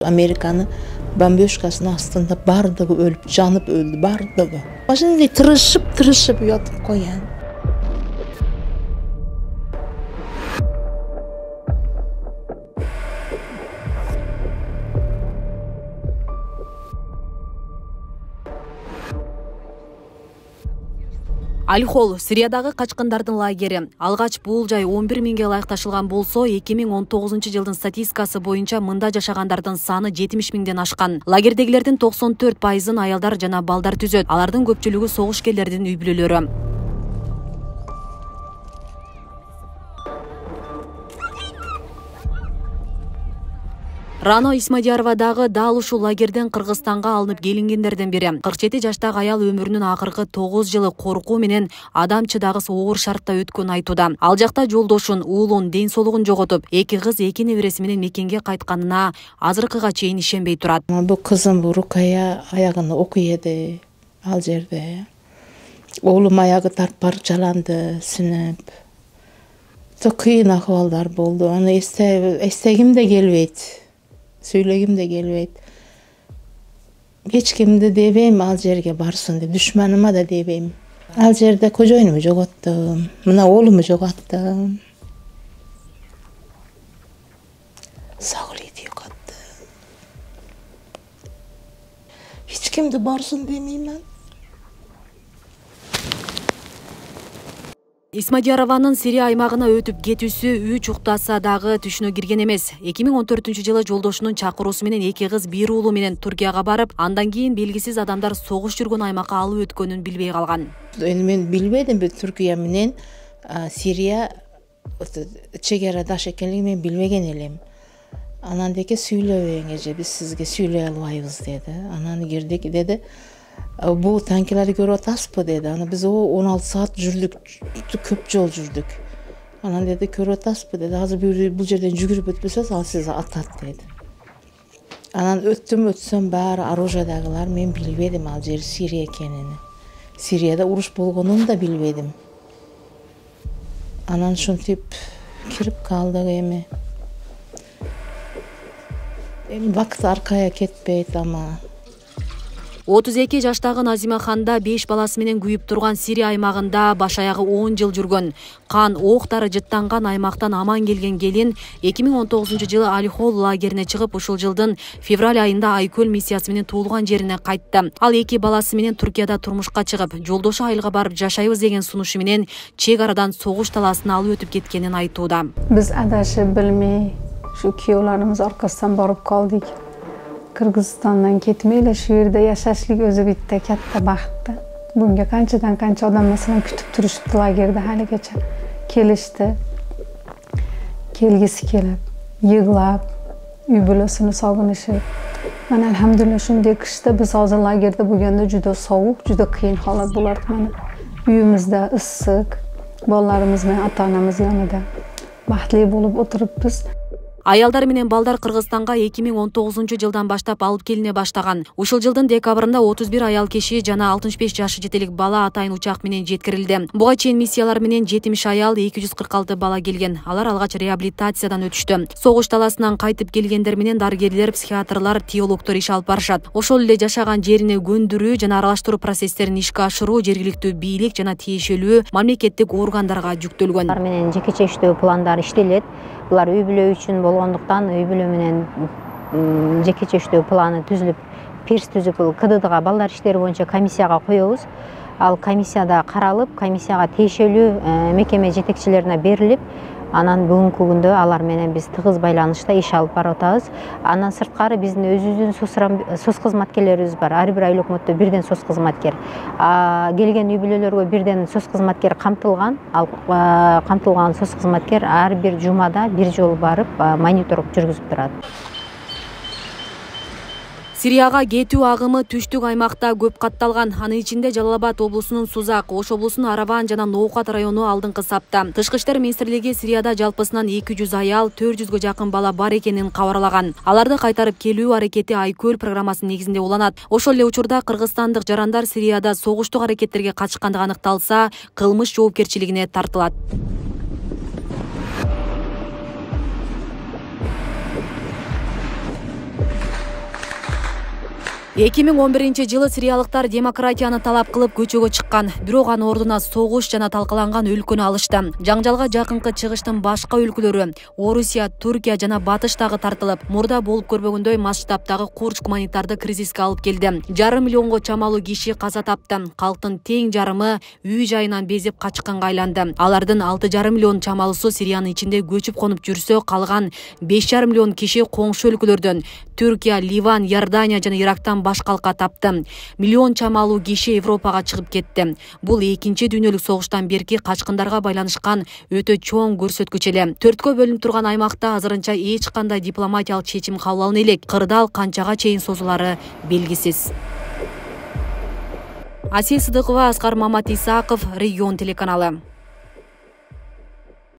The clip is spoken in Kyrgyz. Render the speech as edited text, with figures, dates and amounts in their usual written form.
Amerikanın бомбежкасының астында бардығы өліп, жанып өлді, бардығы. Машинада тырышып ұятып қоян. Аль-Хол Сириядагы качкындардын лагери. Алгач бул жай 11 миңге ылайыкташылган болсо, 2019 жылдын статистикасы боюнча мында жашагандардын саны 70 миңден ашкан. Лагердегилердин 94%-ын аялдар жана балдар түзөт. Алардын көпчүлүгү согушкерлердин үй бүлөлөрү. Рано Исмадияровадагы дал ушул лагерден Кыргызстанга алынып келингендерден бири. 47 жаштагы аял өмүрүнүн акыркы 9 жылы коркуу менен адам чыдагыс оор шартта өткөн айтууда. Ал жакта жолдошун, уулун, ден соолугун жоготуп, 2 кыз 2 небереси менен мекенге кайтканына азыркыга чейин ишенбей турат. Бул кызым Рукая аягына оку еди ал жерде. Оолум аягы тарпар жаланды, синип. Кыйын акыбалдар болду. Аны эстегим да келбейт. Сөйлегим де келбейт. Ешкимди дебейм ал жерге барсын деп, düşманыма да дебейм. Ал жерде кожоюнуму жоготтум, мына оолуму жоготтум. Сагылыйт жоготтум. Ешкимди барсын демеймин. Исмадиярованын Сирия аймагына өтүп кетүүсү үч уктаса дагы түшүнө кирген эмес. 2014-жылы жолдошунун чакыруусу менен 2 кыз 1 уулу менен Туркияга барып, андан кийин белгисиз адамдар согуш жүргөн аймакка алып өткөнүн билбей калган. Мен билбедим, Түркия менен Сирия чегерадаш экенлигин мен билбеген элем. Анан деке сүйлөбөң эже, биз сизге сүйлөй албайбыз деди. Анан кирдик деди. Бул танкилерди көрүп атасызбы деди. Аны биз 16 саат жүрдүк, көп жол жүрдүк. Анан деди, көрүп атасызбы деди. Азыр бул жерден жүгүрүп өтпөсөз, ал сизди атат деди. Анан өтсөм баары оружиедагылар, мен билбедим ал жер Сирия экенин. Сирияда уруш болгонун да билбедим. Анан ушинтип кирип калдык эми. Вакыт аркая кетпейт ама. 32 жаштагы Назима ханда 5 баласы менен күйүп турган Сирия аймагында баш аягы 10 жыл жүргөн. Кан октары жыттанган аймактан аман келген келин 2019-жылы Аль-Хол лагерине чыгып, ушул жылдын февраль айында Айкөл миссиясы менен туулган жерине кайтты. Ал 2 баласы менен Туркияда турмушка чыгып, жолдошу айылга барып жашайбыз деген сунушу менен чек арадан согуш талаасына алып өтүп кеткенин айтууда. Биз адашып билмей, шу күйөөлөрүбүз аркасынан барып калдык. Кыргызстандан кетмейле, шу жерде жашашлык өзү битте катта бакытты. Бүгүнгө канчадан канча адам маселен күтүп турушупту лагерде, халигече келишти. Келгиси келип, йыглап, үй бүлөсүнү согунушуп. Мана алхамдулилла ушундай кышта биз азыр лагерде бүгөндө жүдө согук, жүдө кыйын халат болот. Мана үйүбүздө ысык, балдарыбыз менен ата-анамыз янында бактылуу болуп отурупбуз. Аялдар менен балдар Кыргызстанга 2019-жылдан баштап алып келине баштаган. Ушул жылдын декабрында 31 аял киши жана 65 жашы жетелик бала атайын учак менен жеткирилди. Буга чейин миссиялар менен 70 аял, 246 бала келген. Алар алгач реабилитациядан өтүштү. Согуш таласынан кайтып келгендер менен дарыгерлер, психиатрлар, теологдор иш алып барышат. Ошол эле жашаган жерине көндүрүү жана аралаштыруу процесстерин ишке ашыруу жергиликтүү бийлик жана тиешелүү мамлекеттик органдарга жүктөлгөн. Алар менен жекече иштөө пландары иштелет. Булар үй бүлө үчүн болгондуктан үй бүлө менен жекече иштөө планы түзүлүп, пирс түзүп, КДДга балдар иштери боюнча комиссияга коебуз. Ал комиссияда каралып, комиссияга тиешелүү мекеме жетекчилерине берилип, анан бүгүнкү күндө алар менен биз тыгыз байланышта иш алып барып атабыз. Андан сырткары биздин өзүбүздүн соц кызматкерлерибиз бар. Ар бир айыл өкмөттө бирден соц кызматкер. Келген үй бүлөлөргө бирден соц кызматкер камтылган. Ал камтылган соц кызматкер ар бир жумада бир жолу барып мониторинг жүргүзүп турат. Сирияга кетүү агымы түштүк аймакта көп катталган. Анын ичинде Жалал Абад облусунун Сузак, Ош облусунун Араван жана Ноокат району алдыңкы сапта. Тышкы иштер министрлиги Сирияда жалпысынан 200 аял, 400гө жакын бала бар экенин кабарлаган. Аларды кайтарып келүү аракети Айкөл программасынын негизинде уланат. Ошол эле учурда кыргызстандык жарандар Сирияда согуштук аракеттерге катышкандыгы аныкталса, кылмыш жоопкерчилигине тартылат. 2011 жылы сириялыктар демократияны талап кылып көчөгө чыккан. Бирок анын ордуна согуш жана талкаланган өлкөнү алышты. Жаңжалга жакынкы чыгыштын башка өлкөлөрү Орусия, Туркия жана Батыштагы тартылып, мурда болуп көрбөгөндөй масштабтагы курч гуманитарды кризиске алып келди. 1,5 миллионго чамалуу киши каза тапты. Калктын тең жарымы үй жайынан безип качканга айланды. Алардын 6,5 миллион чамалуусу Сириянын ичинде көчүп конуп жүрсө, калган 5,5 миллион киши коңшу өлкөлөрдөн Түркия, Ливан, Иордания жана Ирактан башкалка тапты. Миллион чамалуу киши Европага чыгып кетти. Бул экинчи дүйнөлүк согуштан берки качкындарга байланышкан өтө чоң көрсөткүч эле. Төрткө бөлүнүп турган аймакта азырынча эч кандай дипломатиялык чечим кабыл алына элек. Кырдаал канчага чейин созулары белгисиз. Асия Сыдыкова, Аскар Мамат Исаков, Регион телеканалы.